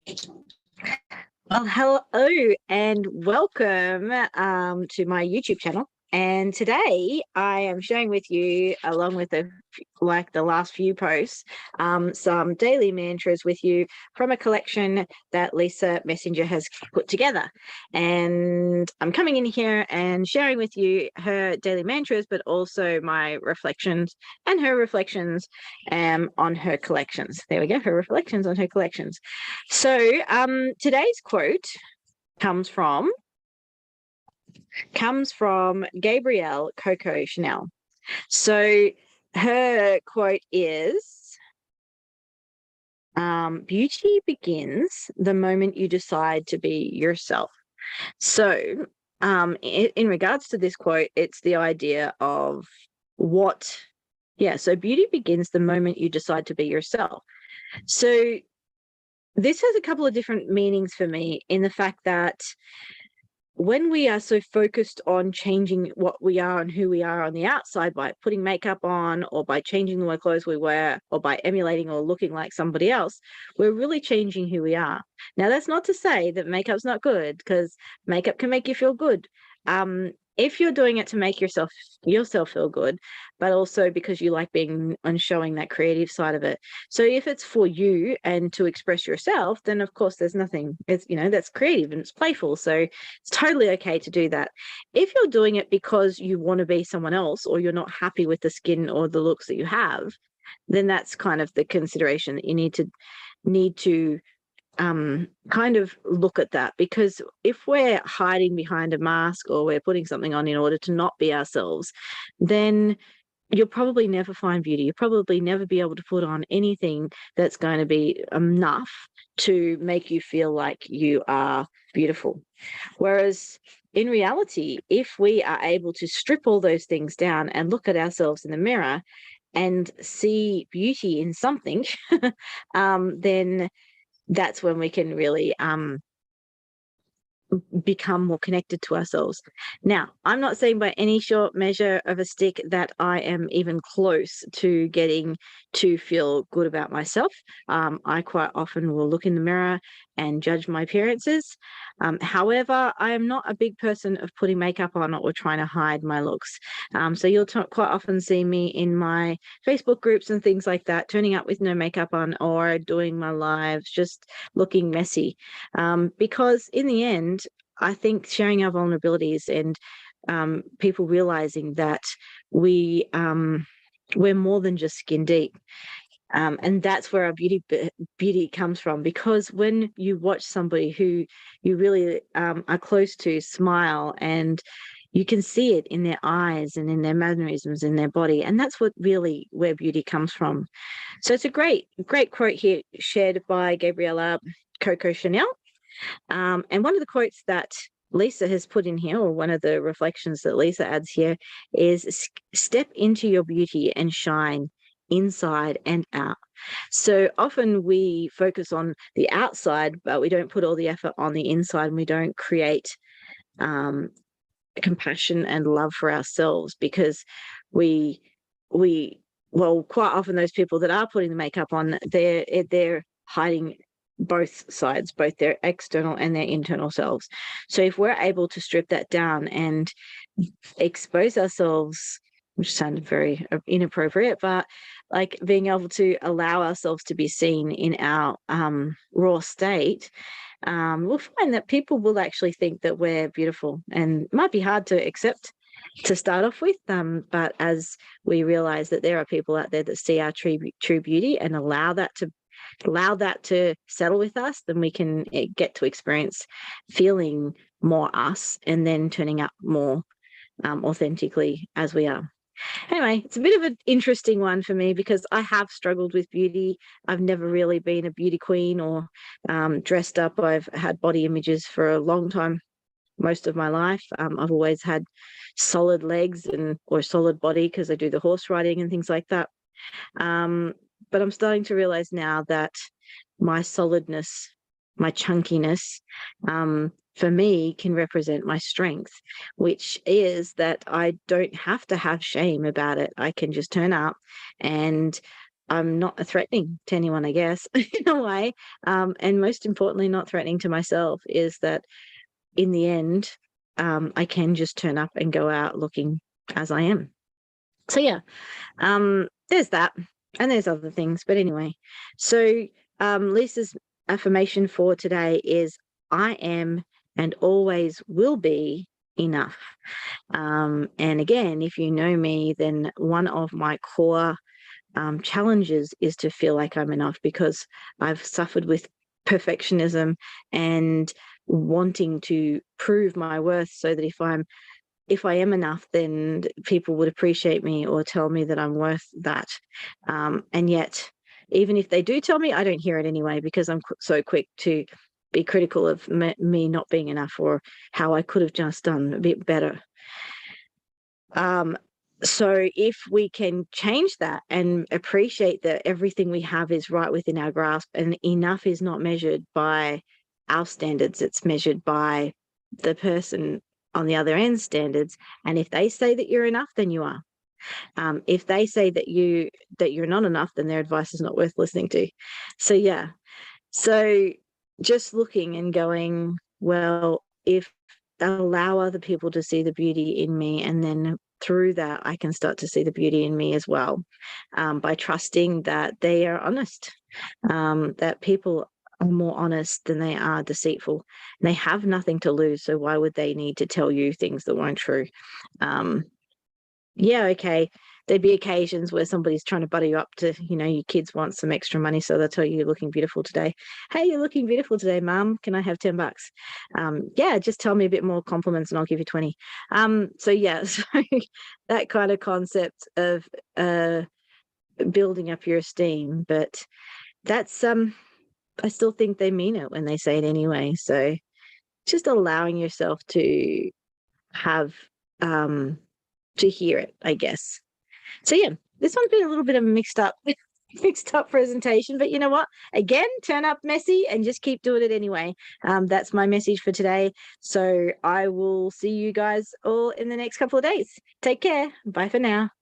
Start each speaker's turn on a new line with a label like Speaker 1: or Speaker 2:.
Speaker 1: Well, hello and welcome to my YouTube channel. And today I am sharing with you, along with the last few posts, some daily mantras with you from a collection that Lisa Messenger has put together. And I'm coming in here and sharing with you her daily mantras, but also my reflections and her reflections on her collections. There we go, her reflections on her collections. So today's quote comes from Gabrielle Coco Chanel. So her quote is, beauty begins the moment you decide to be yourself. So in regards to this quote, it's the idea of so beauty begins the moment you decide to be yourself. So this has a couple of different meanings for me, in the fact that when we are so focused on changing what we are and who we are on the outside by putting makeup on, or by changing the clothes we wear, or by emulating or looking like somebody else, we're really changing who we are. Now, that's not to say that makeup's not good, because makeup can make you feel good. If you're doing it to make yourself feel good, but also because you like being and showing that creative side of it. So if it's for you and to express yourself, then of course there's nothing, it's, that's creative and it's playful. So it's totally okay to do that. If you're doing it because you want to be someone else, or you're not happy with the skin or the looks that you have, then that's kind of the consideration that you need to kind of look at that. Because if we're hiding behind a mask, or we're putting something on in order to not be ourselves, then you'll probably never find beauty. You'll probably never be able to put on anything that's going to be enough to make you feel like you are beautiful. Whereas in reality, if we are able to strip all those things down and look at ourselves in the mirror and see beauty in something, then that's when we can really become more connected to ourselves. Now, I'm not saying by any short measure of a stick that I am even close to getting to feel good about myself. I quite often will look in the mirror and judge my appearances. However, I am not a big person of putting makeup on or trying to hide my looks. So you'll quite often see me in my Facebook groups and things like that, turning up with no makeup on, or doing my lives just looking messy. Because in the end, I think sharing our vulnerabilities and people realizing that we're more than just skin deep. And that's where our beauty comes from. Because when you watch somebody who you really are close to smile, and you can see it in their eyes and in their mannerisms, in their body, and that's where beauty comes from. So it's a great quote here, shared by Gabriella Coco Chanel. And one of the quotes that Lisa has put in here, or one of the reflections that Lisa adds here, is step into your beauty and shine inside and out. So often we focus on the outside, but we don't put all the effort on the inside, and we don't create compassion and love for ourselves, because we quite often those people that are putting the makeup on, they're hiding both sides, both their external and their internal selves. So if we're able to strip that down and expose ourselves, which sounded very inappropriate, but like being able to allow ourselves to be seen in our raw state, we'll find that people will actually think that we're beautiful. And it might be hard to accept to start off with, but as we realize that there are people out there that see our true beauty and allow that to settle with us, then we can get to experience feeling more us, and then turning up more authentically as we are. Anyway, it's a bit of an interesting one for me, because I have struggled with beauty. I've never really been a beauty queen, or dressed up. I've had body images for a long time, most of my life. I've always had solid legs or solid body, because I do the horse riding and things like that. But I'm starting to realize now that my solidness, my chunkiness, for me, can represent my strength, which is that I don't have to have shame about it. I can just turn up and I'm not threatening to anyone, I guess, in a way. And most importantly, not threatening to myself, is that in the end, I can just turn up and go out looking as I am. So yeah, there's that, and there's other things, but anyway. So Lisa's affirmation for today is, I am and always will be enough. And again, if you know me, then one of my core challenges is to feel like I'm enough, because I've suffered with perfectionism and wanting to prove my worth, so that if I am enough, then people would appreciate me or tell me that I'm worth that. And yet, even if they do tell me, I don't hear it anyway, because I'm so quick to be critical of me not being enough, or how I could have just done a bit better. So if we can change that and appreciate that everything we have is right within our grasp, and enough is not measured by our standards, it's measured by the person on the other end standards. And if they say that you're enough, then you are. If they say that you're not enough, then their advice is not worth listening to. So yeah. So just looking and going, well, if I allow other people to see the beauty in me, and then through that I can start to see the beauty in me as well, by trusting that they are honest, that people are more honest than they are deceitful. And they have nothing to lose, so why would they need to tell you things that weren't true? Yeah, okay. There'd be occasions where somebody's trying to butter you up to, your kids want some extra money, so they'll tell you, you're looking beautiful today. Hey, you're looking beautiful today, Mum. Can I have $10? Yeah, just tell me a bit more compliments and I'll give you 20. So yeah, so that kind of concept of building up your esteem, but that's I still think they mean it when they say it anyway. So just allowing yourself to have to hear it, I guess. So yeah, this one's been a little bit of a mixed up presentation, but you know what? Again, turn up messy and just keep doing it anyway. That's my message for today. So I will see you guys all in the next couple of days. Take care. Bye for now.